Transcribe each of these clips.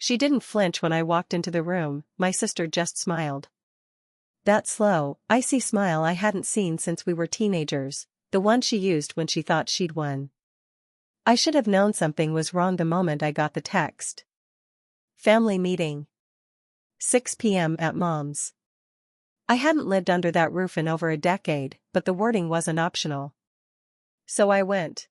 She didn't flinch when I walked into the room, my sister just smiled. That slow, icy smile I hadn't seen since we were teenagers, the one she used when she thought she'd won. I should have known something was wrong the moment I got the text. Family meeting. 6 p.m. at Mom's. I hadn't lived under that roof in over a decade, but the wording wasn't optional. So I went.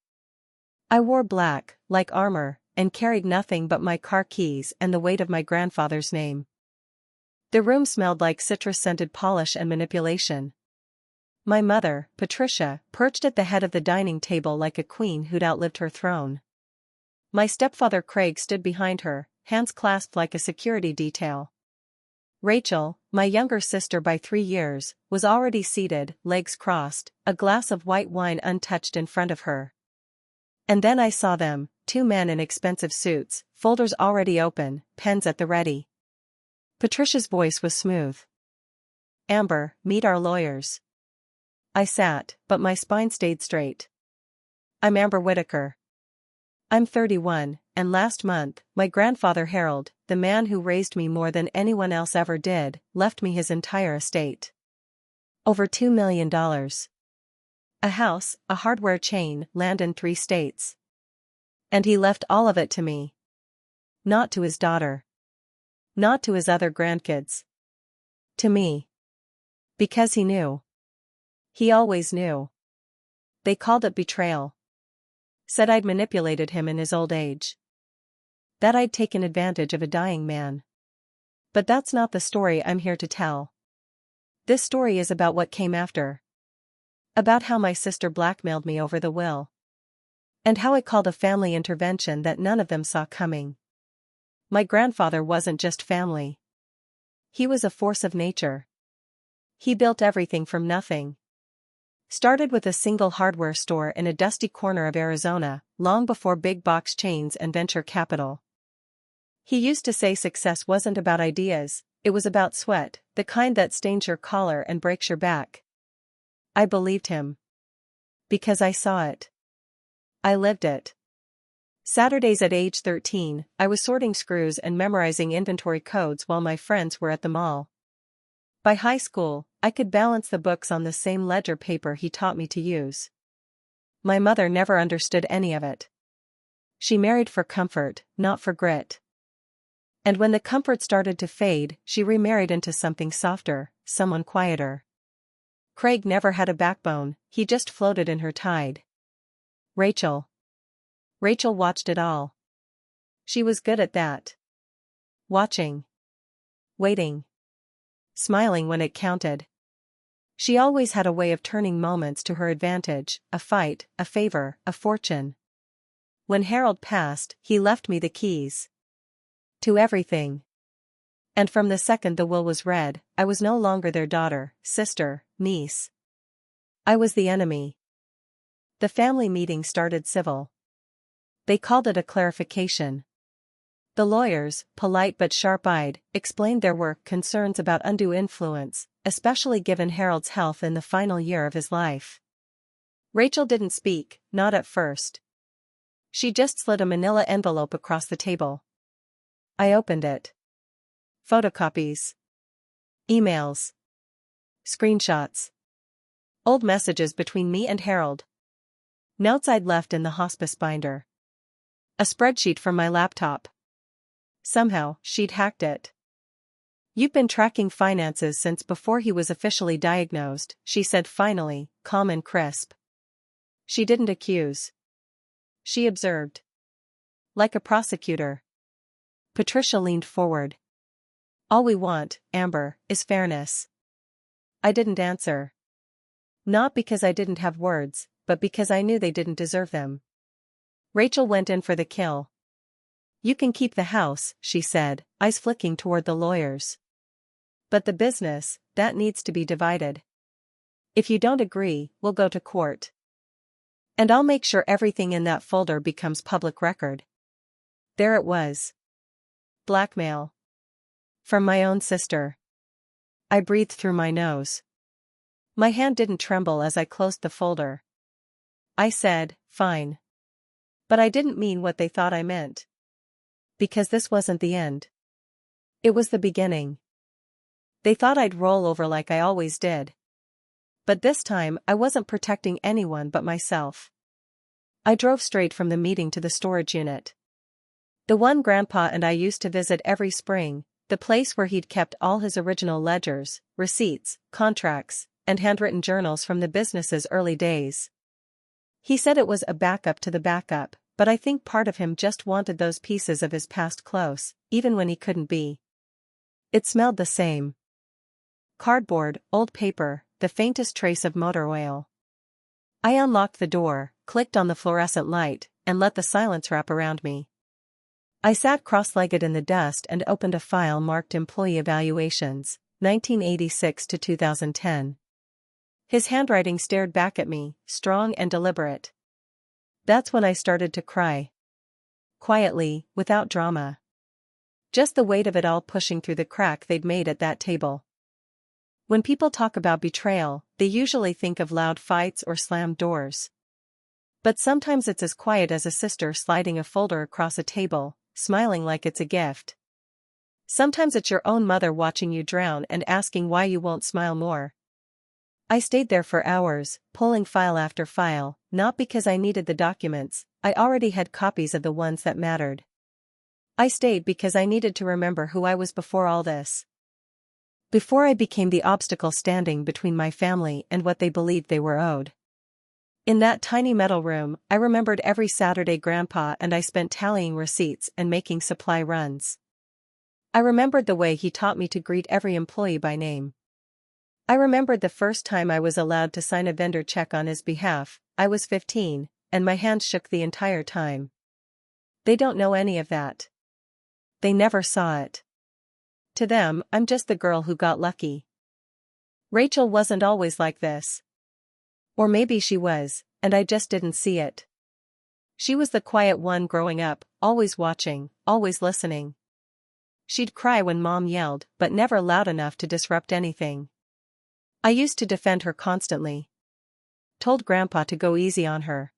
I wore black, like armor, and carried nothing but my car keys and the weight of my grandfather's name. The room smelled like citrus-scented polish and manipulation. My mother, Patricia, perched at the head of the dining table like a queen who'd outlived her throne. My stepfather Craig stood behind her, hands clasped like a security detail. Rachel, my younger sister by 3 years, was already seated, legs crossed, a glass of white wine untouched in front of her. And then I saw them, 2 men in expensive suits, folders already open, pens at the ready. Patricia's voice was smooth. "Amber, meet our lawyers." I sat, but my spine stayed straight. "I'm Amber Whitaker. I'm 31, and last month, my grandfather Harold, the man who raised me more than anyone else ever did, left me his entire estate. Over $2 million. A house, a hardware chain, land in 3 states. And he left all of it to me. Not to his daughter. Not to his other grandkids. To me. Because he knew. He always knew. They called it betrayal. Said I'd manipulated him in his old age. That I'd taken advantage of a dying man. But that's not the story I'm here to tell. This story is about what came after. About how my sister blackmailed me over the will. And how it called a family intervention that none of them saw coming. My grandfather wasn't just family. He was a force of nature. He built everything from nothing. Started with a single hardware store in a dusty corner of Arizona, long before big box chains and venture capital. He used to say success wasn't about ideas, it was about sweat, the kind that stains your collar and breaks your back. I believed him. Because I saw it. I lived it. Saturdays at age 13, I was sorting screws and memorizing inventory codes while my friends were at the mall. By high school, I could balance the books on the same ledger paper he taught me to use. My mother never understood any of it. She married for comfort, not for grit. And when the comfort started to fade, she remarried into something softer, someone quieter. Craig never had a backbone, he just floated in her tide. Rachel. Rachel watched it all. She was good at that. Watching. Waiting. Smiling when it counted. She always had a way of turning moments to her advantage, a fight, a favor, a fortune. When Harold passed, he left me the keys. To everything. And from the second the will was read, I was no longer their daughter, sister, niece. I was the enemy. The family meeting started civil. They called it a clarification. The lawyers, polite but sharp-eyed, explained there were concerns about undue influence, especially given Harold's health in the final year of his life. Rachel didn't speak, not at first. She just slid a manila envelope across the table. I opened it. Photocopies. Emails. Screenshots. Old messages between me and Harold. Notes I'd left in the hospice binder. A spreadsheet from my laptop. Somehow, she'd hacked it. "You've been tracking finances since before he was officially diagnosed," she said finally, calm and crisp. She didn't accuse. She observed. Like a prosecutor. Patricia leaned forward. "All we want, Amber, is fairness." I didn't answer. Not because I didn't have words, but because I knew they didn't deserve them. Rachel went in for the kill. "You can keep the house," she said, eyes flicking toward the lawyers. "But the business, that needs to be divided. If you don't agree, we'll go to court. And I'll make sure everything in that folder becomes public record." There it was. Blackmail. From my own sister. I breathed through my nose. My hand didn't tremble as I closed the folder. I said, "Fine." But I didn't mean what they thought I meant. because this wasn't the end. It was the beginning. They thought I'd roll over like I always did. But this time, I wasn't protecting anyone but myself. I drove straight from the meeting to the storage unit. The one Grandpa and I used to visit every spring, the place where he'd kept all his original ledgers, receipts, contracts, and handwritten journals from the business's early days. He said it was a backup to the backup, but I think part of him just wanted those pieces of his past close, even when he couldn't be. It smelled the same. Cardboard, old paper, the faintest trace of motor oil. I unlocked the door, clicked on the fluorescent light, and let the silence wrap around me. I sat cross-legged in the dust and opened a file marked Employee Evaluations, 1986 to 2010. His handwriting stared back at me, strong and deliberate. That's when I started to cry. Quietly, without drama. Just the weight of it all pushing through the crack they'd made at that table. When people talk about betrayal, they usually think of loud fights or slammed doors. But sometimes it's as quiet as a sister sliding a folder across a table, smiling like it's a gift. Sometimes it's your own mother watching you drown and asking why you won't smile more. I stayed there for hours, pulling file after file, not because I needed the documents, I already had copies of the ones that mattered. I stayed because I needed to remember who I was before all this. Before I became the obstacle standing between my family and what they believed they were owed. In that tiny metal room, I remembered every Saturday Grandpa and I spent tallying receipts and making supply runs. I remembered the way he taught me to greet every employee by name. I remembered the first time I was allowed to sign a vendor check on his behalf. I was 15, and my hands shook the entire time. They don't know any of that. They never saw it. To them, I'm just the girl who got lucky. Rachel wasn't always like this. Or maybe she was, and I just didn't see it. She was the quiet one growing up, always watching, always listening. She'd cry when Mom yelled, but never loud enough to disrupt anything. I used to defend her constantly. Told Grandpa to go easy on her.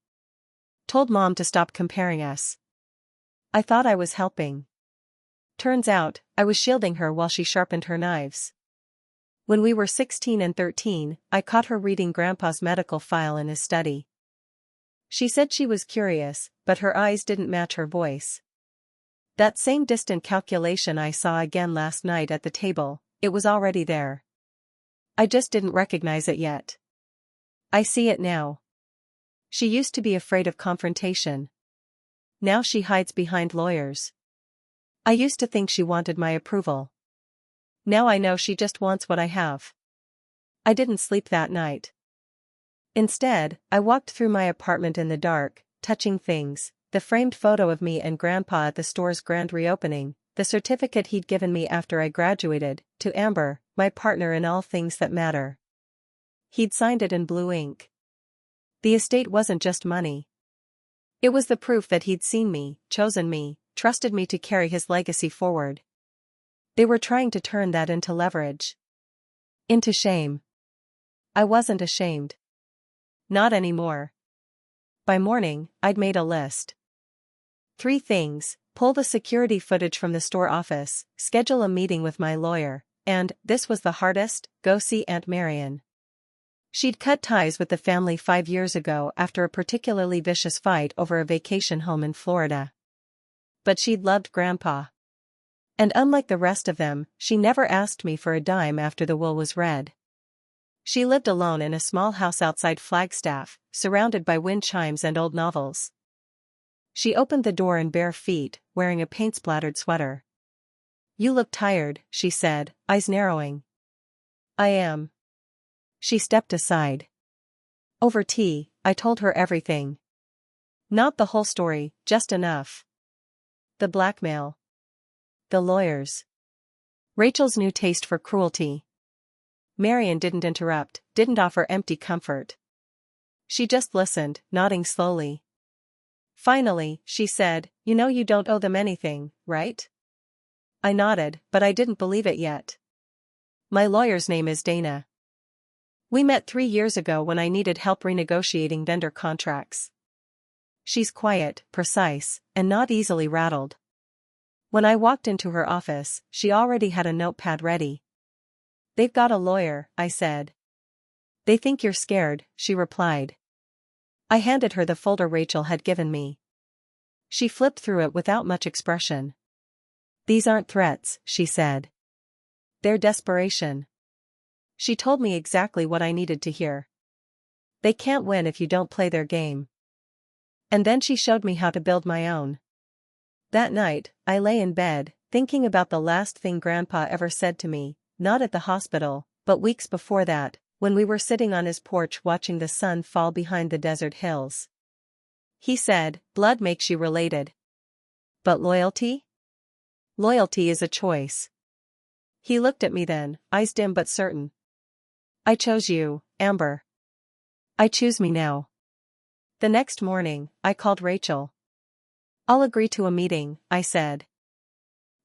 Told Mom to stop comparing us. I thought I was helping. Turns out, I was shielding her while she sharpened her knives. When we were 16 and 13, I caught her reading Grandpa's medical file in his study. She said she was curious, but her eyes didn't match her voice. That same distant calculation I saw again last night at the table, it was already there. I just didn't recognize it yet. I see it now. She used to be afraid of confrontation. Now she hides behind lawyers. I used to think she wanted my approval. Now I know she just wants what I have. I didn't sleep that night. Instead, I walked through my apartment in the dark, touching things, the framed photo of me and Grandpa at the store's grand reopening, the certificate he'd given me after I graduated, to Amber, my partner in all things that matter. He'd signed it in blue ink. The estate wasn't just money. It was the proof that he'd seen me, chosen me, trusted me to carry his legacy forward. They were trying to turn that into leverage. Into shame. I wasn't ashamed. Not anymore. By morning, I'd made a list. 3 things: pull the security footage from the store office, schedule a meeting with my lawyer, and, this was the hardest, go see Aunt Marion. She'd cut ties with the family 5 years ago after a particularly vicious fight over a vacation home in Florida. But she'd loved Grandpa. And unlike the rest of them, she never asked me for a dime after the will was read. She lived alone in a small house outside Flagstaff, surrounded by wind chimes and old novels. She opened the door in bare feet, wearing a paint-splattered sweater. "You look tired," she said, eyes narrowing. "I am." She stepped aside. Over tea, I told her everything. Not the whole story, just enough. The blackmail. The lawyers. Rachel's new taste for cruelty. Marion didn't interrupt, didn't offer empty comfort. She just listened, nodding slowly. Finally, she said, "You know you don't owe them anything, right?" I nodded, but I didn't believe it yet. "My lawyer's name is Dana. We met 3 years ago when I needed help renegotiating vendor contracts." She's quiet, precise, and not easily rattled. When I walked into her office, she already had a notepad ready. "They've got a lawyer," I said. "They think you're scared," she replied. I handed her the folder Rachel had given me. She flipped through it without much expression. "These aren't threats," she said. "They're desperation." She told me exactly what I needed to hear. They can't win if you don't play their game. And then she showed me how to build my own. That night, I lay in bed, thinking about the last thing Grandpa ever said to me, not at the hospital, but weeks before that, when we were sitting on his porch watching the sun fall behind the desert hills. He said, "Blood makes you related. But loyalty? Loyalty is a choice." He looked at me then, eyes dim but certain. "I chose you, Amber. I choose me now." The next morning, I called Rachel. "I'll agree to a meeting," I said.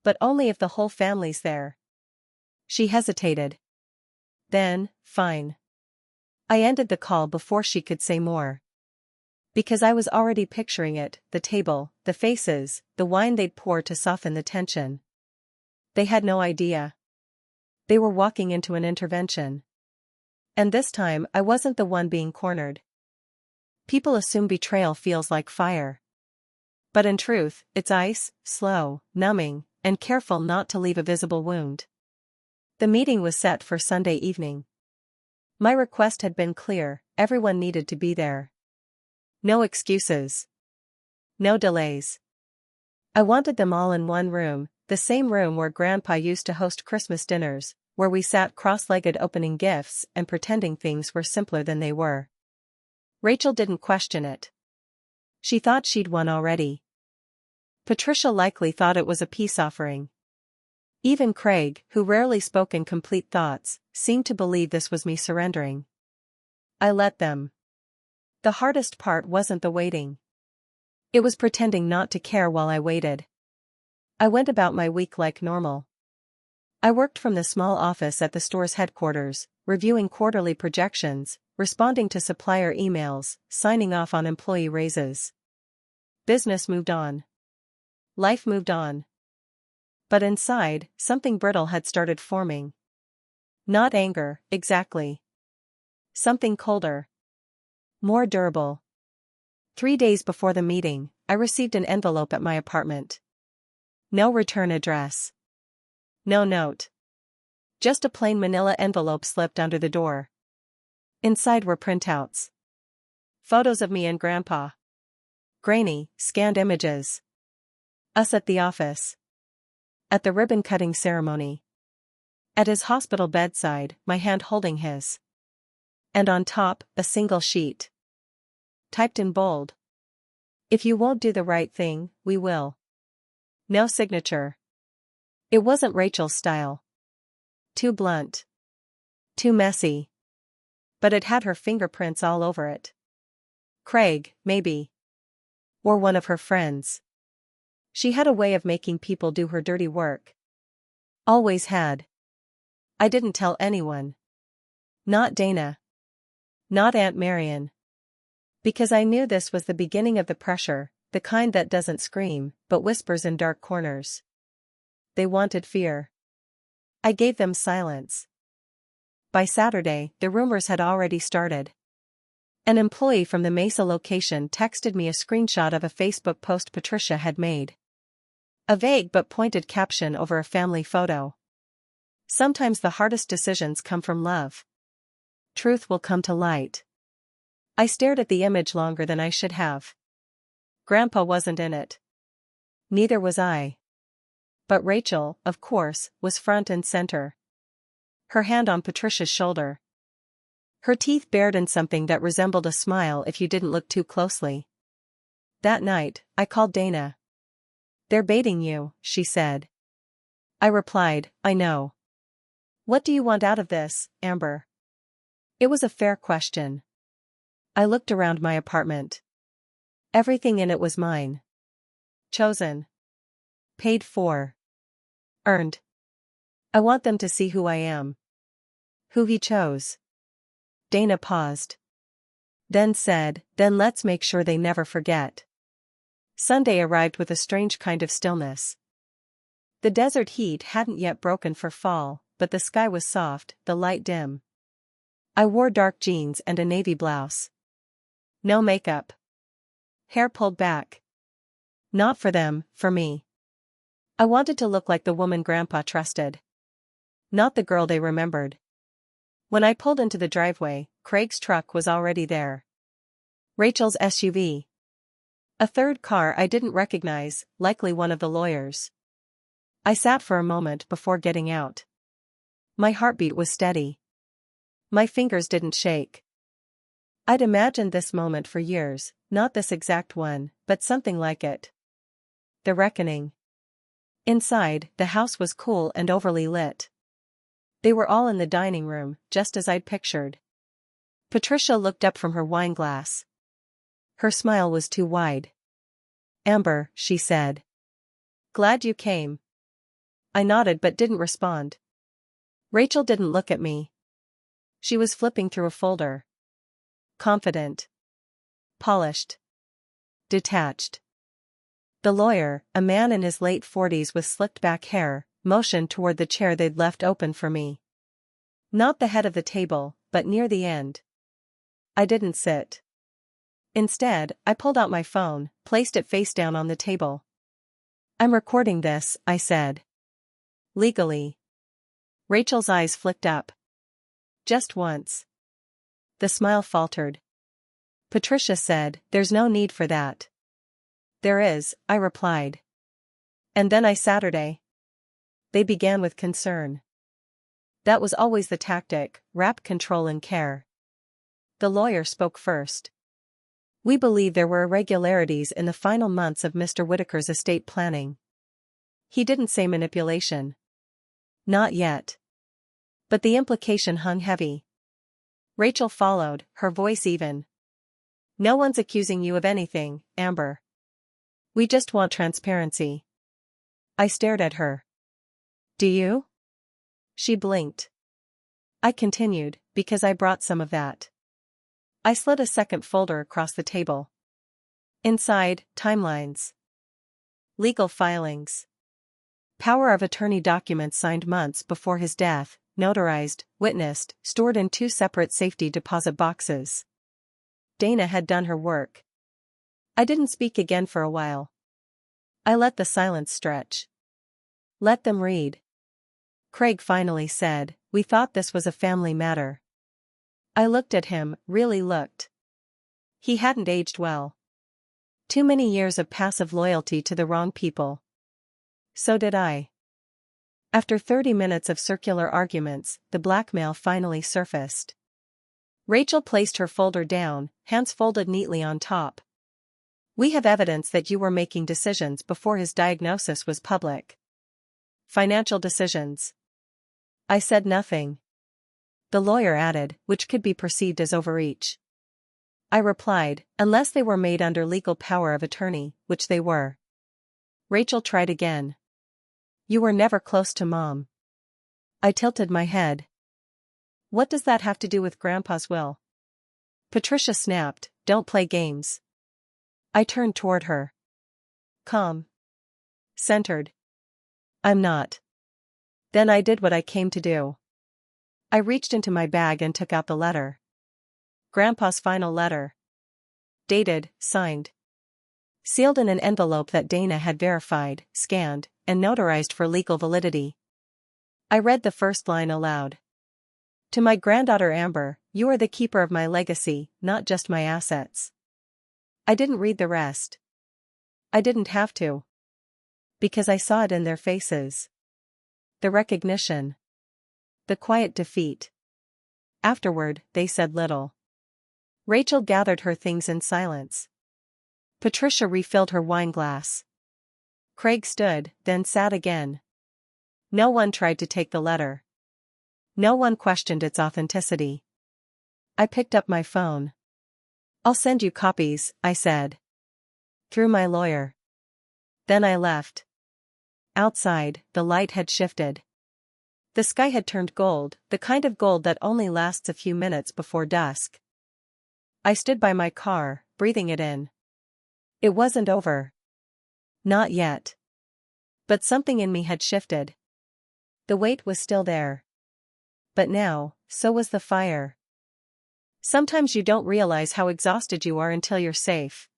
"But only if the whole family's there." She hesitated. Then, "Fine." I ended the call before she could say more. Because I was already picturing it, the table, the faces, the wine they'd pour to soften the tension. They had no idea. They were walking into an intervention. And this time I wasn't the one being cornered. People assume betrayal feels like fire. But in truth, it's ice, slow, numbing, and careful not to leave a visible wound. The meeting was set for Sunday evening. My request had been clear, everyone needed to be there. No excuses. No delays. I wanted them all in one room, the same room where Grandpa used to host Christmas dinners, where we sat cross-legged opening gifts and pretending things were simpler than they were. Rachel didn't question it. She thought she'd won already. Patricia likely thought it was a peace offering. Even Craig, who rarely spoke in complete thoughts, seemed to believe this was me surrendering. I let them. The hardest part wasn't the waiting. It was pretending not to care while I waited. I went about my week like normal. I worked from the small office at the store's headquarters, reviewing quarterly projections, responding to supplier emails, signing off on employee raises. Business moved on. Life moved on. But inside, something brittle had started forming. Not anger, exactly. Something colder. More durable. 3 days before the meeting, I received an envelope at my apartment. No return address. No note. Just a plain manila envelope slipped under the door. Inside were printouts. Photos of me and Grandpa. Grainy, scanned images. Us at the office. At the ribbon-cutting ceremony. At his hospital bedside, my hand holding his. And on top, a single sheet. Typed in bold. "If you won't do the right thing, we will." No signature. It wasn't Rachel's style. Too blunt. Too messy. But it had her fingerprints all over it. Craig, maybe. Or one of her friends. She had a way of making people do her dirty work. Always had. I didn't tell anyone. Not Dana. Not Aunt Marion. Because I knew this was the beginning of the pressure, the kind that doesn't scream, but whispers in dark corners. They wanted fear. I gave them silence. By Saturday, the rumors had already started. An employee from the Mesa location texted me a screenshot of a Facebook post Patricia had made. A vague but pointed caption over a family photo. "Sometimes the hardest decisions come from love. Truth will come to light." I stared at the image longer than I should have. Grandpa wasn't in it. Neither was I. But Rachel, of course, was front and center. Her hand on Patricia's shoulder. Her teeth bared in something that resembled a smile if you didn't look too closely. That night, I called Dana. "They're baiting you," she said. I replied, "I know. What do you want out of this, Amber?" It was a fair question. I looked around my apartment. Everything in it was mine. Chosen. Paid for. Earned. I want them to see who I am. Who he chose. Dana paused. Then said, "Then let's make sure they never forget." Sunday arrived with a strange kind of stillness. The desert heat hadn't yet broken for fall, but the sky was soft, the light dim. I wore dark jeans and a navy blouse. No makeup. Hair pulled back. Not for them, for me. I wanted to look like the woman Grandpa trusted. Not the girl they remembered. When I pulled into the driveway, Craig's truck was already there. Rachel's SUV. A third car I didn't recognize, likely one of the lawyers. I sat for a moment before getting out. My heartbeat was steady. My fingers didn't shake. I'd imagined this moment for years, not this exact one, but something like it. The reckoning. Inside, the house was cool and overly lit. They were all in the dining room, just as I'd pictured. Patricia looked up from her wine glass. Her smile was too wide. "Amber," she said. "Glad you came." I nodded but didn't respond. Rachel didn't look at me. She was flipping through a folder. Confident. Polished. Detached. The lawyer, a man in his late 40s with slicked back hair, motioned toward the chair they'd left open for me. Not the head of the table, but near the end. I didn't sit. Instead, I pulled out my phone, placed it face down on the table. "I'm recording this," I said. "Legally." Rachel's eyes flicked up. "Just once." The smile faltered. Patricia said, "There's no need for that." "There is," I replied. "And then Saturday." They began with concern. That was always the tactic, wrap control in care. The lawyer spoke first. "We believe there were irregularities in the final months of Mr. Whitaker's estate planning." He didn't say manipulation. Not yet. But the implication hung heavy. Rachel followed, her voice even. "No one's accusing you of anything, Amber. We just want transparency." I stared at her. "Do you?" She blinked. I continued, "Because I brought some of that." I slid a second folder across the table. Inside, timelines. Legal filings. Power of attorney documents signed months before his death, notarized, witnessed, stored in 2 separate safety deposit boxes. Dana had done her work. I didn't speak again for a while. I let the silence stretch. "Let them read." Craig finally said, "We thought this was a family matter." I looked at him, really looked. He hadn't aged well. Too many years of passive loyalty to the wrong people. So did I. After 30 minutes of circular arguments, the blackmail finally surfaced. Rachel placed her folder down, hands folded neatly on top. "We have evidence that you were making decisions before his diagnosis was public." "Financial decisions." I said nothing. The lawyer added, "Which could be perceived as overreach." I replied, "Unless they were made under legal power of attorney, which they were." Rachel tried again. "You were never close to Mom." I tilted my head. "What does that have to do with Grandpa's will?" Patricia snapped, "Don't play games." I turned toward her. Calm. Centered. "I'm not." Then I did what I came to do. I reached into my bag and took out the letter. Grandpa's final letter. Dated, signed. Sealed in an envelope that Dana had verified, scanned, and notarized for legal validity. I read the first line aloud. "To my granddaughter Amber, you are the keeper of my legacy, not just my assets." I didn't read the rest. I didn't have to. Because I saw it in their faces. The recognition. The quiet defeat. Afterward, they said little. Rachel gathered her things in silence. Patricia refilled her wine glass. Craig stood, then sat again. No one tried to take the letter. No one questioned its authenticity. I picked up my phone. "I'll send you copies," I said. Through my lawyer. Then I left. Outside, the light had shifted. The sky had turned gold, the kind of gold that only lasts a few minutes before dusk. I stood by my car, breathing it in. It wasn't over. Not yet. But something in me had shifted. The weight was still there. But now, so was the fire. Sometimes you don't realize how exhausted you are until you're safe.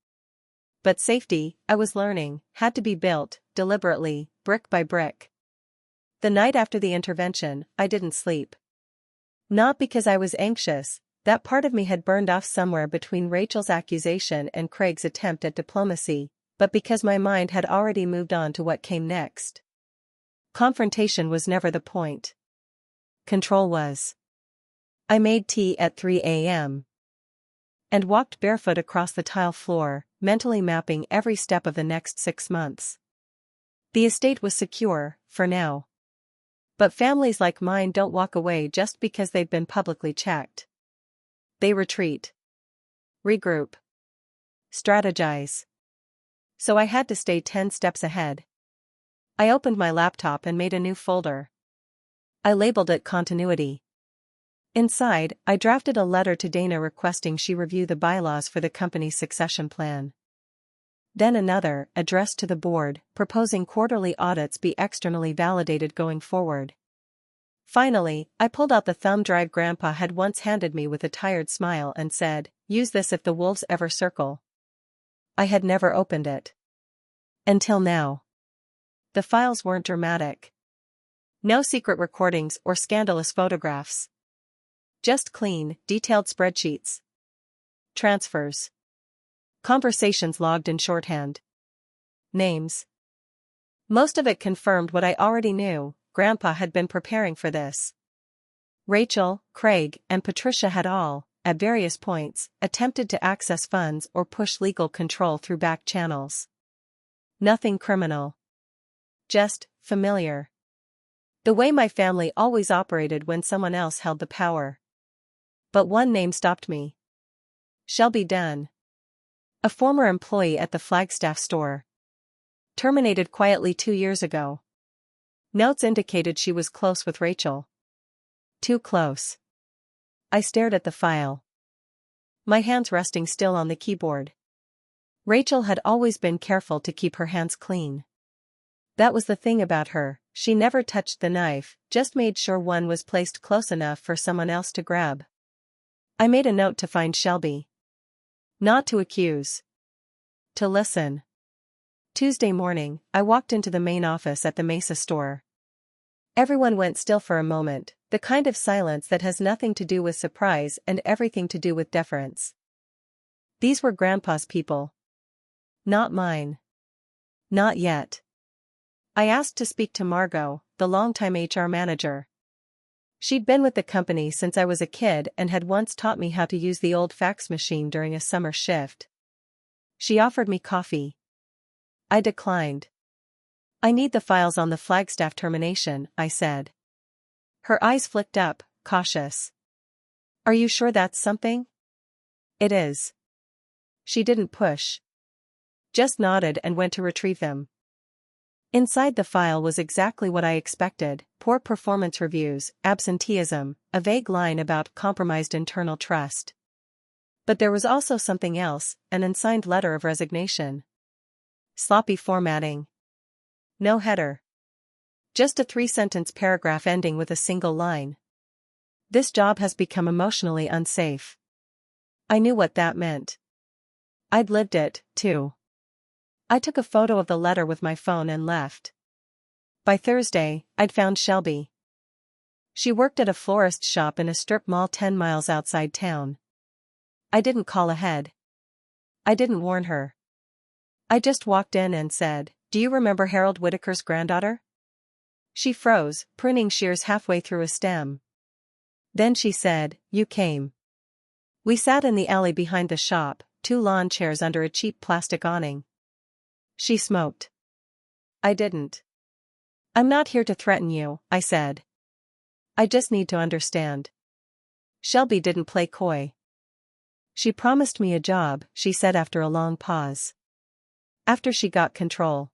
But safety, I was learning, had to be built, deliberately, brick by brick. The night after the intervention, I didn't sleep. Not because I was anxious, that part of me had burned off somewhere between Rachel's accusation and Craig's attempt at diplomacy, but because my mind had already moved on to what came next. Confrontation was never the point. Control was. I made tea at 3 a.m. and walked barefoot across the tile floor, mentally mapping every step of the next 6 months. The estate was secure, for now. But families like mine don't walk away just because they've been publicly checked. They retreat. Regroup. Strategize. So I had to stay 10 steps ahead. I opened my laptop and made a new folder. I labeled it Continuity. Inside, I drafted a letter to Dana requesting she review the bylaws for the company's succession plan. Then another, addressed to the board, proposing quarterly audits be externally validated going forward. Finally, I pulled out the thumb drive Grandpa had once handed me with a tired smile and said, "Use this if the wolves ever circle." I had never opened it. Until now. The files weren't dramatic. No secret recordings or scandalous photographs. Just clean, detailed spreadsheets. Transfers. Conversations logged in shorthand. Names. Most of it confirmed what I already knew. Grandpa had been preparing for this. Rachel, Craig, and Patricia had all, at various points, attempted to access funds or push legal control through back channels. Nothing criminal. Just familiar. The way my family always operated when someone else held the power. But one name stopped me. Shelby Dunn. A former employee at the Flagstaff store. Terminated quietly 2 years ago. Notes indicated she was close with Rachel. Too close. I stared at the file. My hands resting still on the keyboard. Rachel had always been careful to keep her hands clean. That was the thing about her, she never touched the knife, just made sure one was placed close enough for someone else to grab. I made a note to find Shelby. Not to accuse. To listen. Tuesday morning, I walked into the main office at the Mesa store. Everyone went still for a moment, the kind of silence that has nothing to do with surprise and everything to do with deference. These were Grandpa's people. Not mine. Not yet. I asked to speak to Margot, the longtime HR manager. She'd been with the company since I was a kid and had once taught me how to use the old fax machine during a summer shift. She offered me coffee. I declined. "I need the files on the Flagstaff termination," I said. Her eyes flicked up, cautious. "Are you sure that's something?" "It is." She didn't push. Just nodded and went to retrieve them. Inside the file was exactly what I expected: poor performance reviews, absenteeism, a vague line about compromised internal trust. But there was also something else, an unsigned letter of resignation. Sloppy formatting. No header. Just a 3-sentence paragraph ending with a single line. "This job has become emotionally unsafe." I knew what that meant. I'd lived it, too. I took a photo of the letter with my phone and left. By Thursday, I'd found Shelby. She worked at a florist shop in a strip mall 10 miles outside town. I didn't call ahead. I didn't warn her. I just walked in and said, "Do you remember Harold Whitaker's granddaughter?" She froze, pruning shears halfway through a stem. Then she said, "You came." We sat in the alley behind the shop, 2 lawn chairs under a cheap plastic awning. She smoked. I didn't. "I'm not here to threaten you," I said. "I just need to understand." Shelby didn't play coy. "She promised me a job," she said after a long pause. "After she got control.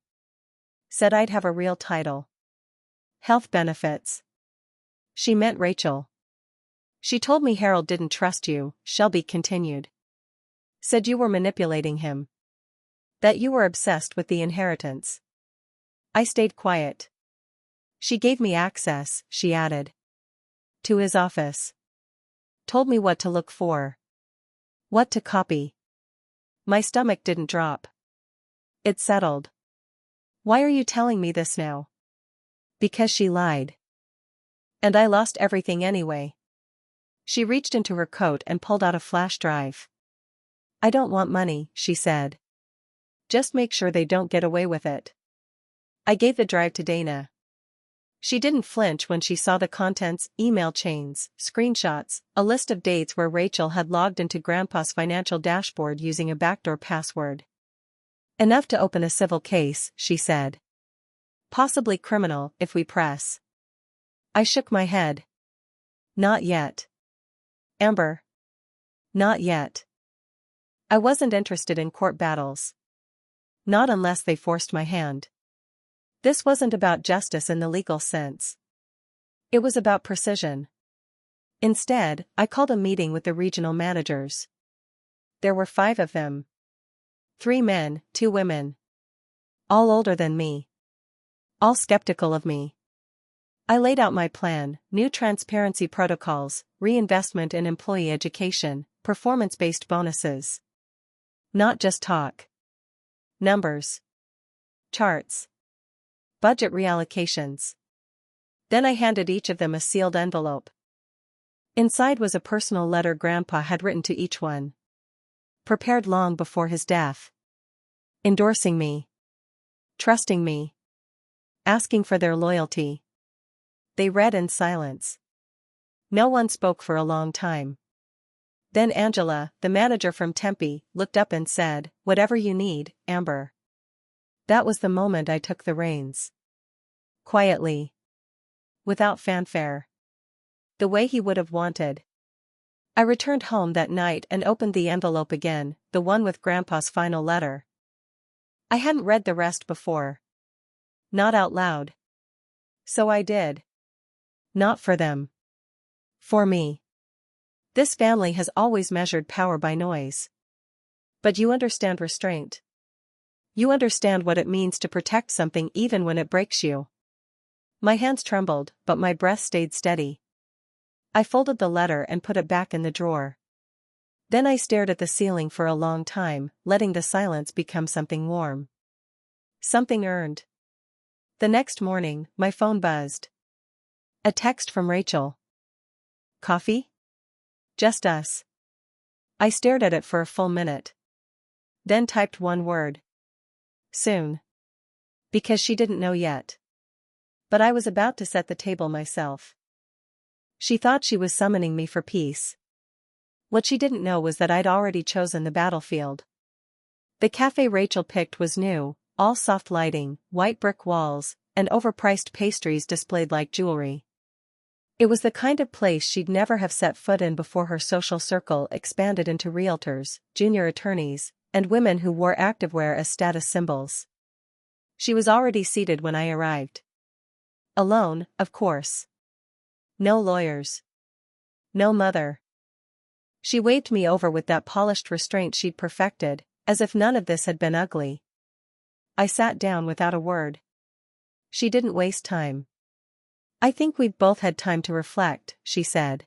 Said I'd have a real title. Health benefits." She meant Rachel. "She told me Harold didn't trust you," Shelby continued. "Said you were manipulating him. That you were obsessed with the inheritance." I stayed quiet. She gave me access, she added. To his office. Told me what to look for. What to copy. My stomach didn't drop. It settled. Why are you telling me this now? Because she lied. And I lost everything anyway. She reached into her coat and pulled out a flash drive. I don't want money, she said. Just make sure they don't get away with it. I gave the drive to Dana. She didn't flinch when she saw the contents, email chains, screenshots, a list of dates where Rachel had logged into Grandpa's financial dashboard using a backdoor password. Enough to open a civil case, she said. Possibly criminal, if we press. I shook my head. Not yet. Amber. Not yet. I wasn't interested in court battles. Not unless they forced my hand. This wasn't about justice in the legal sense. It was about precision. Instead, I called a meeting with the regional managers. There were 5 of them. 3 men, 2 women. All older than me. All skeptical of me. I laid out my plan: new transparency protocols, reinvestment in employee education, performance-based bonuses. Not just talk. Numbers. Charts. Budget reallocations. Then I handed each of them a sealed envelope. Inside was a personal letter Grandpa had written to each one. Prepared long before his death. Endorsing me. Trusting me. Asking for their loyalty. They read in silence. No one spoke for a long time. Then Angela, the manager from Tempe, looked up and said, "Whatever you need, Amber." That was the moment I took the reins. Quietly. Without fanfare. The way he would have wanted. I returned home that night and opened the envelope again, the one with Grandpa's final letter. I hadn't read the rest before. Not out loud. So I did. Not for them. For me. This family has always measured power by noise. But you understand restraint. You understand what it means to protect something even when it breaks you. My hands trembled, but my breath stayed steady. I folded the letter and put it back in the drawer. Then I stared at the ceiling for a long time, letting the silence become something warm. Something earned. The next morning, my phone buzzed. A text from Rachel. Coffee? Just us. I stared at it for a full minute. Then typed one word. Soon. Because she didn't know yet. But I was about to set the table myself. She thought she was summoning me for peace. What she didn't know was that I'd already chosen the battlefield. The cafe Rachel picked was new, all soft lighting, white brick walls, and overpriced pastries displayed like jewelry. It was the kind of place she'd never have set foot in before her social circle expanded into realtors, junior attorneys, and women who wore activewear as status symbols. She was already seated when I arrived. Alone, of course. No lawyers. No mother. She waved me over with that polished restraint she'd perfected, as if none of this had been ugly. I sat down without a word. She didn't waste time. I think we've both had time to reflect, she said.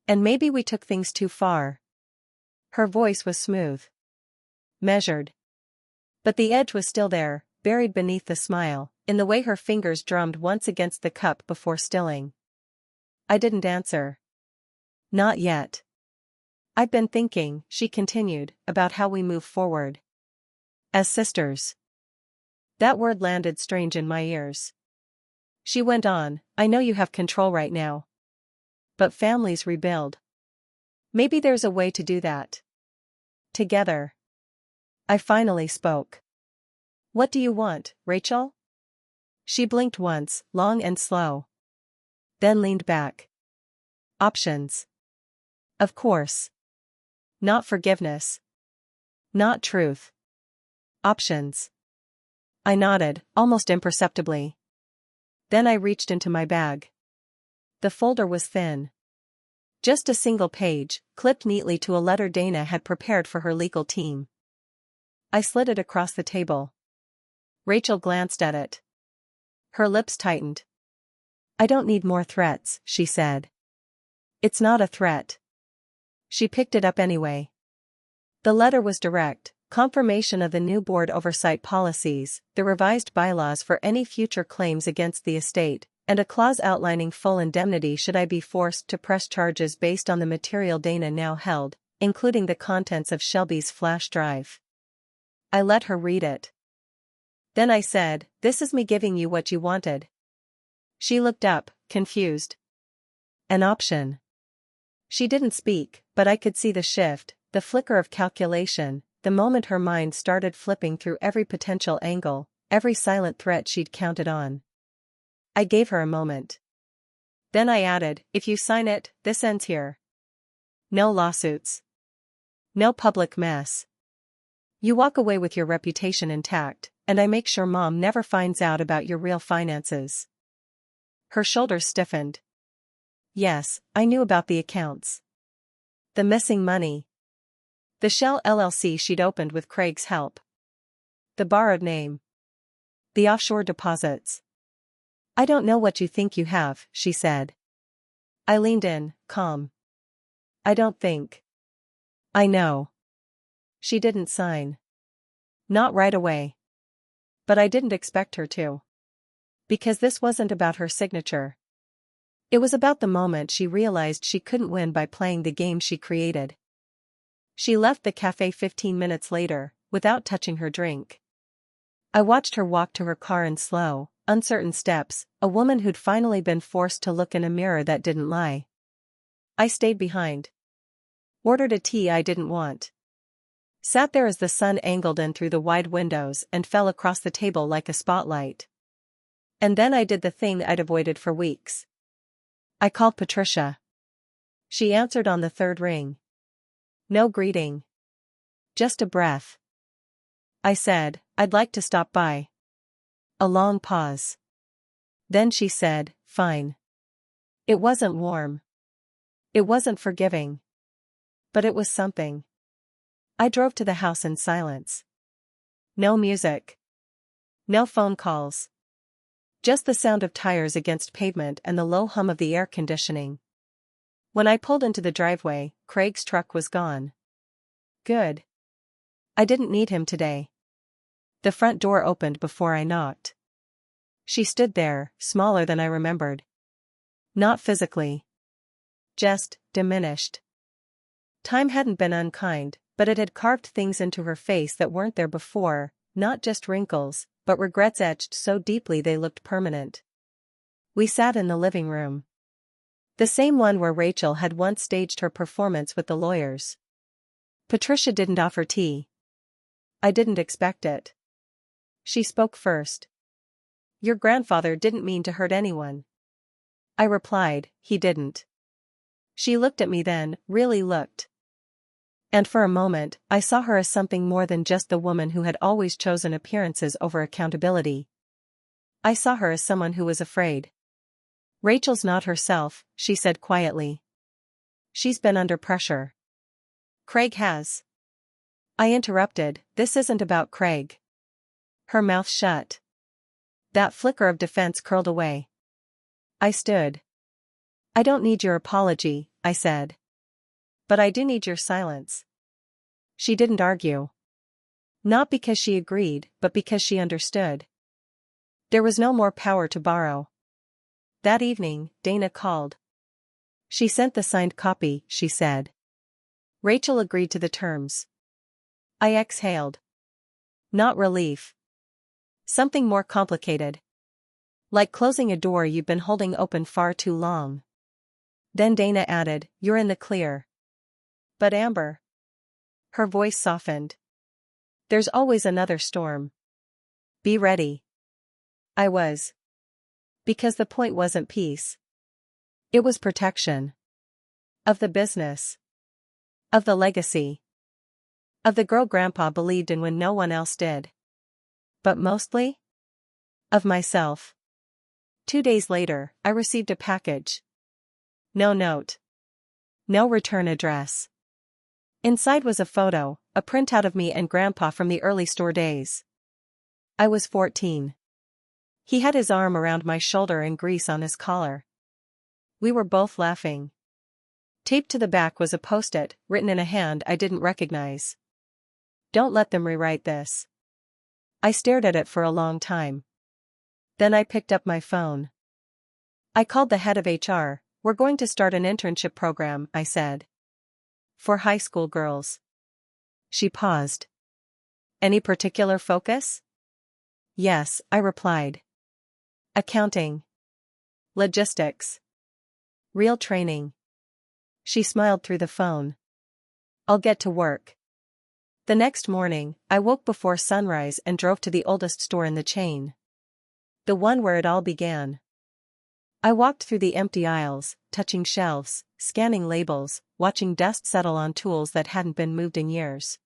And maybe we took things too far. Her voice was smooth. Measured. But the edge was still there, buried beneath the smile, in the way her fingers drummed once against the cup before stilling. I didn't answer. Not yet. I've been thinking, she continued, about how we move forward. As sisters. That word landed strange in my ears. She went on, I know you have control right now. But families rebuild. Maybe there's a way to do that. Together. I finally spoke. What do you want, Rachel? She blinked once, long and slow. Then leaned back. Options. Of course. Not forgiveness. Not truth. Options. I nodded, almost imperceptibly. Then I reached into my bag. The folder was thin. Just a single page, clipped neatly to a letter Dana had prepared for her legal team. I slid it across the table. Rachel glanced at it. Her lips tightened. I don't need more threats, she said. It's not a threat. She picked it up anyway. The letter was direct, confirmation of the new board oversight policies, the revised bylaws for any future claims against the estate, and a clause outlining full indemnity should I be forced to press charges based on the material Dana now held, including the contents of Shelby's flash drive. I let her read it. Then I said, "This is me giving you what you wanted." She looked up, confused. An option. She didn't speak, but I could see the shift, the flicker of calculation, the moment her mind started flipping through every potential angle, every silent threat she'd counted on. I gave her a moment. Then I added, "If you sign it, this ends here. No lawsuits. No public mess. You walk away with your reputation intact, and I make sure Mom never finds out about your real finances." Her shoulders stiffened. Yes, I knew about the accounts. The missing money. The Shell LLC she'd opened with Craig's help. The borrowed name. The offshore deposits. "I don't know what you think you have," she said. I leaned in, calm. "I don't think. I know." She didn't sign. Not right away. But I didn't expect her to. Because this wasn't about her signature. It was about the moment she realized she couldn't win by playing the game she created. She left the cafe 15 minutes later, without touching her drink. I watched her walk to her car in slow, uncertain steps, a woman who'd finally been forced to look in a mirror that didn't lie. I stayed behind. Ordered a tea I didn't want. Sat there as the sun angled in through the wide windows and fell across the table like a spotlight. And then I did the thing I'd avoided for weeks. I called Patricia. She answered on the third ring. No greeting. Just a breath. I said, "I'd like to stop by." A long pause. Then she said, "Fine." It wasn't warm. It wasn't forgiving. But it was something. I drove to the house in silence. No music. No phone calls. Just the sound of tires against pavement and the low hum of the air conditioning. When I pulled into the driveway, Craig's truck was gone. Good. I didn't need him today. The front door opened before I knocked. She stood there, smaller than I remembered. Not physically. Just diminished. Time hadn't been unkind, but it had carved things into her face that weren't there before, not just wrinkles, but regrets etched so deeply they looked permanent. We sat in the living room. The same one where Rachel had once staged her performance with the lawyers. Patricia didn't offer tea. I didn't expect it. She spoke first. "Your grandfather didn't mean to hurt anyone." I replied, "He didn't." She looked at me then, really looked. And for a moment, I saw her as something more than just the woman who had always chosen appearances over accountability. I saw her as someone who was afraid. "Rachel's not herself," she said quietly. "She's been under pressure." "Craig has." I interrupted, "This isn't about Craig." Her mouth shut. That flicker of defense curled away. I stood. "I don't need your apology," I said. "But I do need your silence." She didn't argue. Not because she agreed, but because she understood. There was no more power to borrow. That evening, Dana called. She sent the signed copy, she said. Rachel agreed to the terms. I exhaled. Not relief. Something more complicated. Like closing a door you've been holding open far too long. Then Dana added, "You're in the clear." "But Amber." Her voice softened. "There's always another storm. Be ready." I was. Because the point wasn't peace. It was protection. Of the business. Of the legacy. Of the girl Grandpa believed in when no one else did. But mostly? Of myself. 2 days later, I received a package. No note. No return address. Inside was a photo, a printout of me and Grandpa from the early store days. I was 14. He had his arm around my shoulder and grease on his collar. We were both laughing. Taped to the back was a post-it, written in a hand I didn't recognize. "Don't let them rewrite this." I stared at it for a long time. Then I picked up my phone. I called the head of HR. "We're going to start an internship program," I said. "For high school girls." She paused. "Any particular focus?" "Yes," I replied. "Accounting. Logistics. Real training." She smiled through the phone. "I'll get to work." The next morning, I woke before sunrise and drove to the oldest store in the chain. The one where it all began. I walked through the empty aisles, touching shelves, scanning labels, watching dust settle on tools that hadn't been moved in years.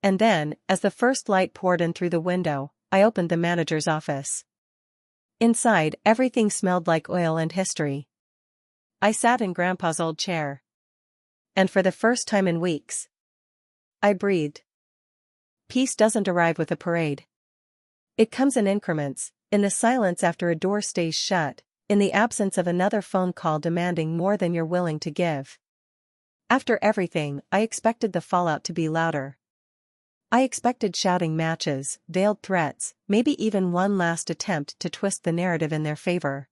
And then, as the first light poured in through the window, I opened the manager's office. Inside, everything smelled like oil and history. I sat in Grandpa's old chair. And for the first time in weeks, I breathed. Peace doesn't arrive with a parade. It comes in increments, in the silence after a door stays shut, in the absence of another phone call demanding more than you're willing to give. After everything, I expected the fallout to be louder. I expected shouting matches, veiled threats, maybe even one last attempt to twist the narrative in their favor.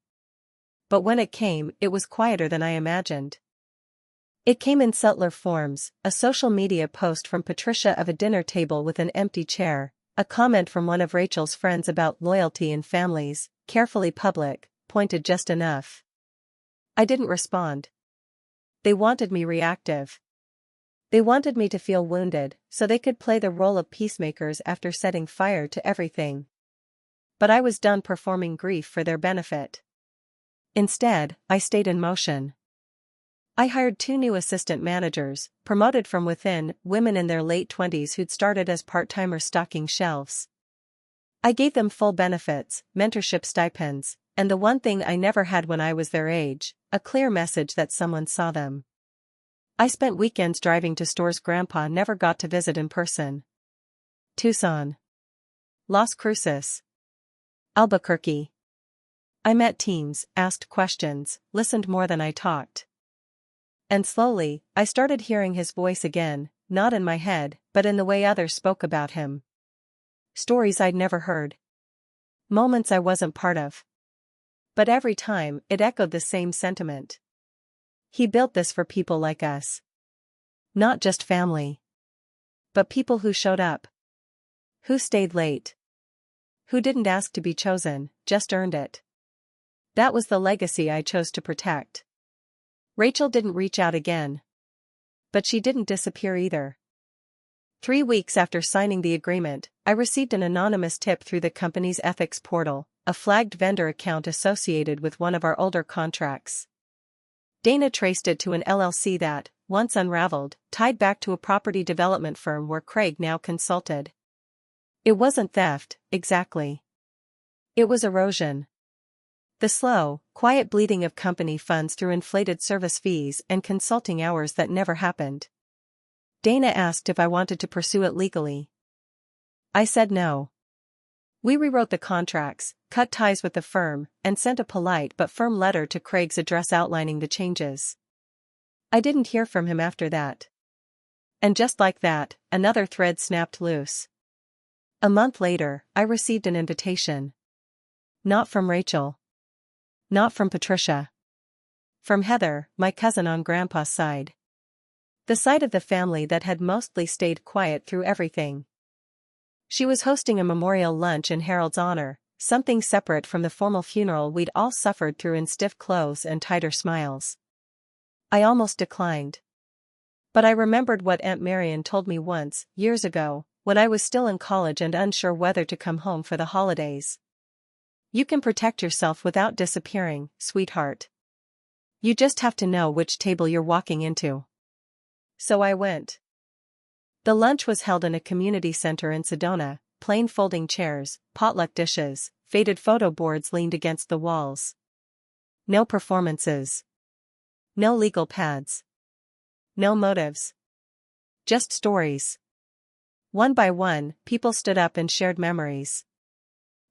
But when it came, it was quieter than I imagined. It came in subtler forms: a social media post from Patricia of a dinner table with an empty chair, a comment from one of Rachel's friends about loyalty in families, carefully public, pointed just enough. I didn't respond. They wanted me reactive. They wanted me to feel wounded, so they could play the role of peacemakers after setting fire to everything. But I was done performing grief for their benefit. Instead, I stayed in motion. I hired 2 new assistant managers, promoted from within, women in their late 20s who'd started as part-timers stocking shelves. I gave them full benefits, mentorship stipends, and the one thing I never had when I was their age, a clear message that someone saw them. I spent weekends driving to stores Grandpa never got to visit in person. Tucson. Las Cruces. Albuquerque. I met teams, asked questions, listened more than I talked. And slowly, I started hearing his voice again, not in my head, but in the way others spoke about him. Stories I'd never heard. Moments I wasn't part of. But every time, it echoed the same sentiment. He built this for people like us. Not just family. But people who showed up. Who stayed late. Who didn't ask to be chosen, just earned it. That was the legacy I chose to protect. Rachel didn't reach out again. But she didn't disappear either. 3 weeks after signing the agreement, I received an anonymous tip through the company's ethics portal, a flagged vendor account associated with one of our older contracts. Dana traced it to an LLC that, once unraveled, tied back to a property development firm where Craig now consulted. It wasn't theft, exactly. It was erosion. The slow, quiet bleeding of company funds through inflated service fees and consulting hours that never happened. Dana asked if I wanted to pursue it legally. I said no. We rewrote the contracts, cut ties with the firm, and sent a polite but firm letter to Craig's address outlining the changes. I didn't hear from him after that. And just like that, another thread snapped loose. A month later, I received an invitation. Not from Rachel. Not from Patricia. From Heather, my cousin on Grandpa's side. The side of the family that had mostly stayed quiet through everything. She was hosting a memorial lunch in Harold's honor, something separate from the formal funeral we'd all suffered through in stiff clothes and tighter smiles. I almost declined. But I remembered what Aunt Marion told me once, years ago, when I was still in college and unsure whether to come home for the holidays. You can protect yourself without disappearing, sweetheart. You just have to know which table you're walking into. So I went. The lunch was held in a community center in Sedona, plain folding chairs, potluck dishes, faded photo boards leaned against the walls. No performances. No legal pads. No motives. Just stories. One by one, people stood up and shared memories.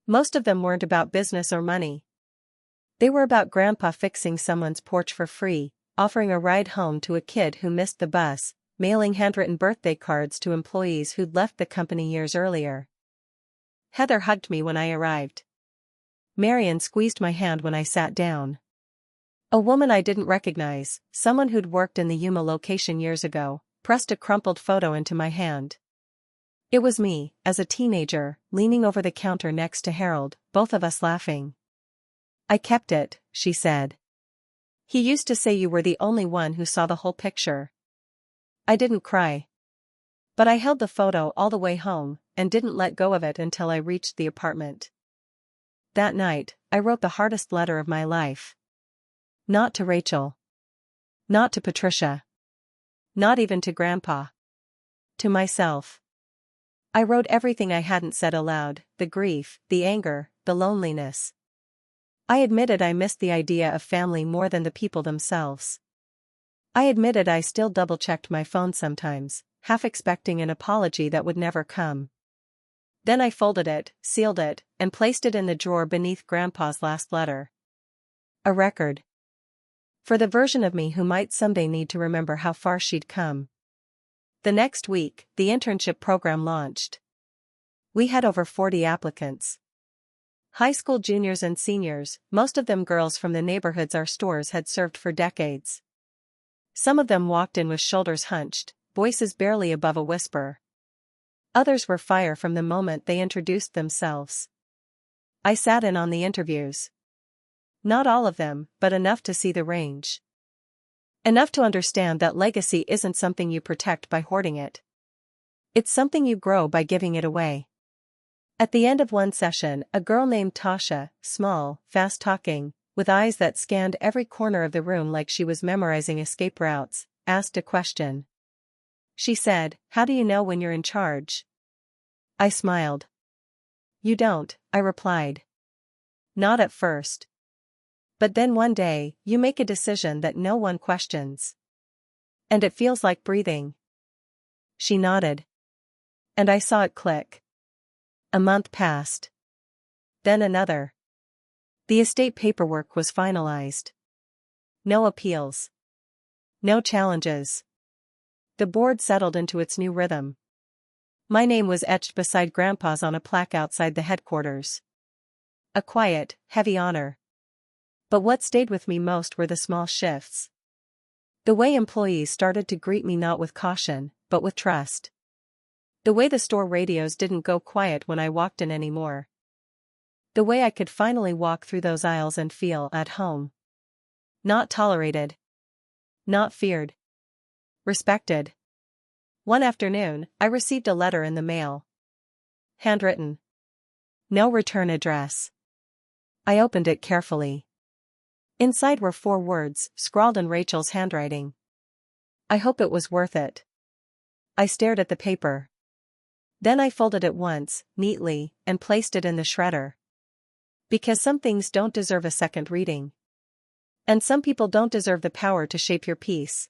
Most of them weren't about business or money. They were about Grandpa fixing someone's porch for free, offering a ride home to a kid who missed the bus, mailing handwritten birthday cards to employees who'd left the company years earlier. Heather hugged me when I arrived. Marion squeezed my hand when I sat down. A woman I didn't recognize, someone who'd worked in the Yuma location years ago, pressed a crumpled photo into my hand. It was me, as a teenager, leaning over the counter next to Harold, both of us laughing. "I kept it," she said. "He used to say you were the only one who saw the whole picture." I didn't cry. But I held the photo all the way home, and didn't let go of it until I reached the apartment. That night, I wrote the hardest letter of my life. Not to Rachel. Not to Patricia. Not even to Grandpa. To myself. I wrote everything I hadn't said aloud, the grief, the anger, the loneliness. I admitted I missed the idea of family more than the people themselves. I admitted I still double-checked my phone sometimes, half expecting an apology that would never come. Then I folded it, sealed it, and placed it in the drawer beneath Grandpa's last letter. A record. For the version of me who might someday need to remember how far she'd come. The next week, the internship program launched. We had over 40 applicants. High school juniors and seniors, most of them girls from the neighborhoods our stores had served for decades. Some of them walked in with shoulders hunched, voices barely above a whisper. Others were fire from the moment they introduced themselves. I sat in on the interviews. Not all of them, but enough to see the range. Enough to understand that legacy isn't something you protect by hoarding it. It's something you grow by giving it away. At the end of one session, a girl named Tasha, small, fast-talking, with eyes that scanned every corner of the room like she was memorizing escape routes, asked a question. She said, "How do you know when you're in charge?" I smiled. "You don't," I replied. "Not at first. But then one day, you make a decision that no one questions. And it feels like breathing." She nodded. And I saw it click. A month passed. Then another. The estate paperwork was finalized. No appeals. No challenges. The board settled into its new rhythm. My name was etched beside Grandpa's on a plaque outside the headquarters. A quiet, heavy honor. But what stayed with me most were the small shifts. The way employees started to greet me not with caution, but with trust. The way the store radios didn't go quiet when I walked in anymore. The way I could finally walk through those aisles and feel at home. Not tolerated. Not feared. Respected. One afternoon, I received a letter in the mail. Handwritten. No return address. I opened it carefully. Inside were 4 words, scrawled in Rachel's handwriting. I hope it was worth it. I stared at the paper. Then I folded it once, neatly, and placed it in the shredder. Because some things don't deserve a second reading. And some people don't deserve the power to shape your peace.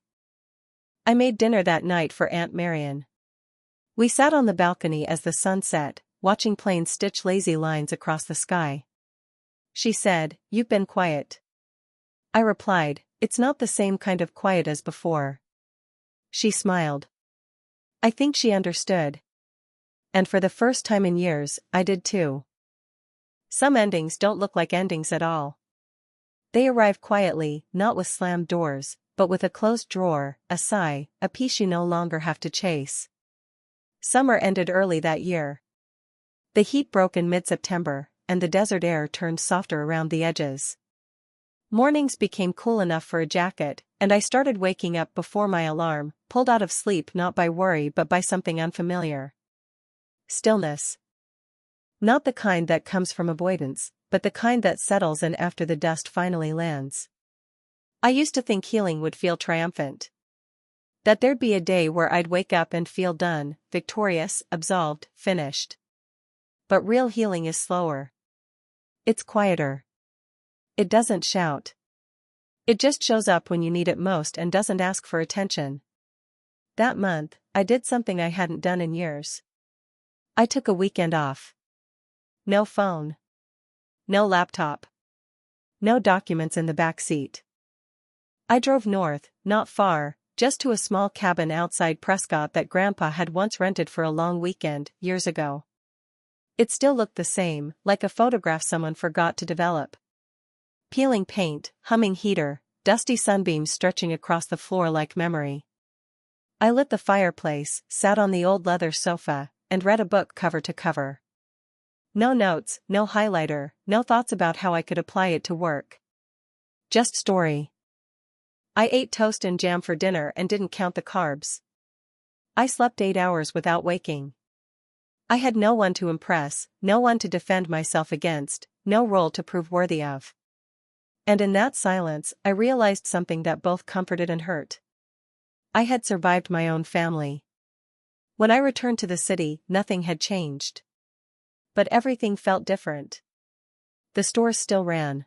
I made dinner that night for Aunt Marion. We sat on the balcony as the sun set, watching planes stitch lazy lines across the sky. She said, "You've been quiet." I replied, "It's not the same kind of quiet as before." She smiled. I think she understood. And for the first time in years, I did too. Some endings don't look like endings at all. They arrive quietly, not with slammed doors, but with a closed drawer, a sigh, a peace you no longer have to chase. Summer ended early that year. The heat broke in mid-September, and the desert air turned softer around the edges. Mornings became cool enough for a jacket, and I started waking up before my alarm, pulled out of sleep not by worry but by something unfamiliar. Stillness. Not the kind that comes from avoidance, but the kind that settles in after the dust finally lands. I used to think healing would feel triumphant. That there'd be a day where I'd wake up and feel done, victorious, absolved, finished. But real healing is slower. It's quieter. It doesn't shout. It just shows up when you need it most and doesn't ask for attention. That month, I did something I hadn't done in years. I took a weekend off. No phone. No laptop. No documents in the back seat. I drove north, not far, just to a small cabin outside Prescott that Grandpa had once rented for a long weekend, years ago. It still looked the same, like a photograph someone forgot to develop. Peeling paint, humming heater, dusty sunbeams stretching across the floor like memory. I lit the fireplace, sat on the old leather sofa, and read a book cover to cover. No notes, no highlighter, no thoughts about how I could apply it to work. Just story. I ate toast and jam for dinner and didn't count the carbs. I slept 8 hours without waking. I had no one to impress, no one to defend myself against, no role to prove worthy of. And in that silence, I realized something that both comforted and hurt. I had survived my own family. When I returned to the city, nothing had changed. But everything felt different. The stores still ran.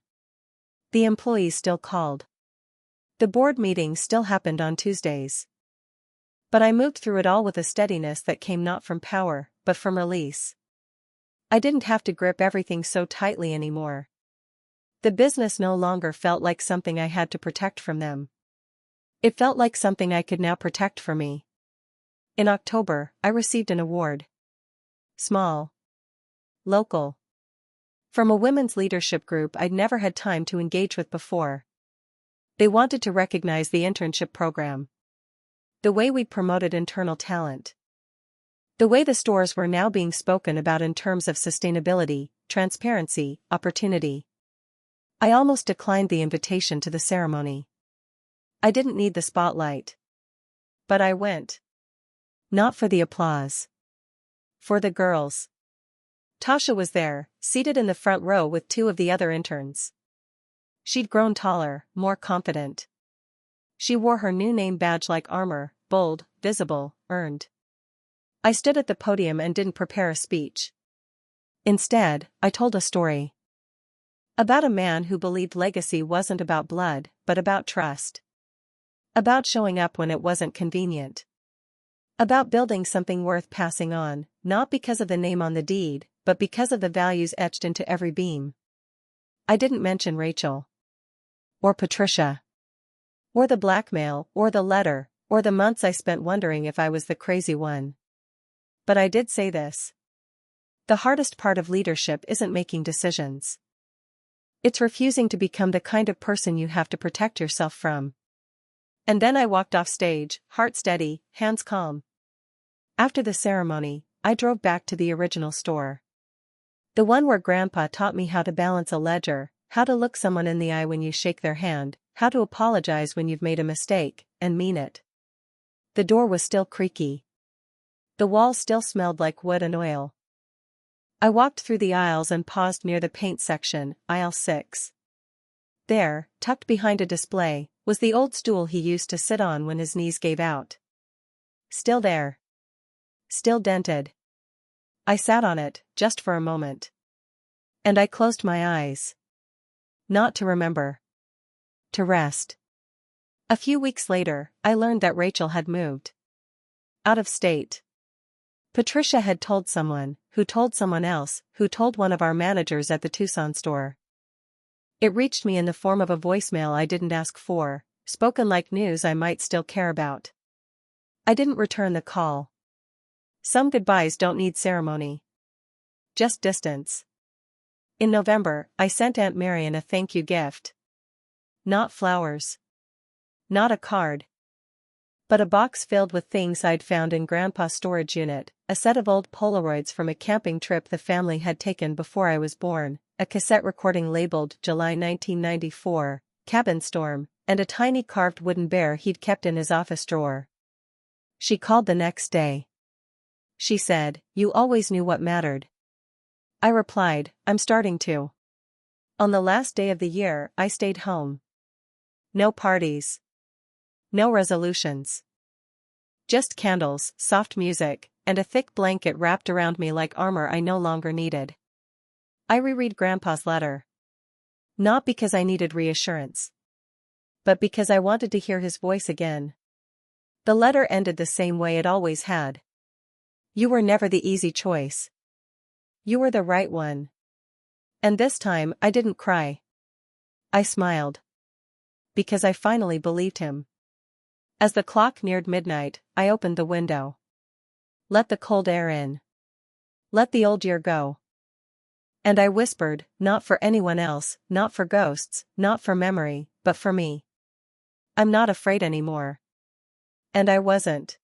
The employees still called. The board meetings still happened on Tuesdays. But I moved through it all with a steadiness that came not from power, but from release. I didn't have to grip everything so tightly anymore. The business no longer felt like something I had to protect from them. It felt like something I could now protect for me. In October, I received an award. Small. Local. From a women's leadership group I'd never had time to engage with before. They wanted to recognize the internship program. The way we promoted internal talent. The way the stores were now being spoken about in terms of sustainability, transparency, opportunity. I almost declined the invitation to the ceremony. I didn't need the spotlight. But I went. Not for the applause. For the girls. Tasha was there, seated in the front row with 2 of the other interns. She'd grown taller, more confident. She wore her new name badge like armor, bold, visible, earned. I stood at the podium and didn't prepare a speech. Instead, I told a story. About a man who believed legacy wasn't about blood, but about trust. About showing up when it wasn't convenient. About building something worth passing on, not because of the name on the deed, but because of the values etched into every beam. I didn't mention Rachel. Or Patricia. Or the blackmail, or the letter, or the months I spent wondering if I was the crazy one. But I did say this. The hardest part of leadership isn't making decisions. It's refusing to become the kind of person you have to protect yourself from. And then I walked off stage, heart steady, hands calm. After the ceremony, I drove back to the original store. The one where Grandpa taught me how to balance a ledger, how to look someone in the eye when you shake their hand, how to apologize when you've made a mistake, and mean it. The door was still creaky. The walls still smelled like wood and oil. I walked through the aisles and paused near the paint section, aisle 6. There, tucked behind a display, was the old stool he used to sit on when his knees gave out. Still there. Still dented. I sat on it, just for a moment. And I closed my eyes. Not to remember. To rest. A few weeks later, I learned that Rachel had moved. Out of state. Patricia had told someone, who told someone else, who told one of our managers at the Tucson store. It reached me in the form of a voicemail I didn't ask for, spoken like news I might still care about. I didn't return the call. Some goodbyes don't need ceremony. Just distance. In November, I sent Aunt Marion a thank you gift. Not flowers. Not a card. But a box filled with things I'd found in Grandpa's storage unit, a set of old Polaroids from a camping trip the family had taken before I was born, a cassette recording labeled July 1994, Cabin Storm, and a tiny carved wooden bear he'd kept in his office drawer. She called the next day. She said, "You always knew what mattered." I replied, "I'm starting to." On the last day of the year, I stayed home. No parties. No resolutions. Just candles, soft music, and a thick blanket wrapped around me like armor I no longer needed. I reread Grandpa's letter. Not because I needed reassurance. But because I wanted to hear his voice again. The letter ended the same way it always had. You were never the easy choice. You were the right one. And this time I didn't cry. I smiled. Because I finally believed him. As the clock neared midnight, I opened the window. Let the cold air in. Let the old year go. And I whispered, not for anyone else, not for ghosts, not for memory, but for me. I'm not afraid anymore. And I wasn't.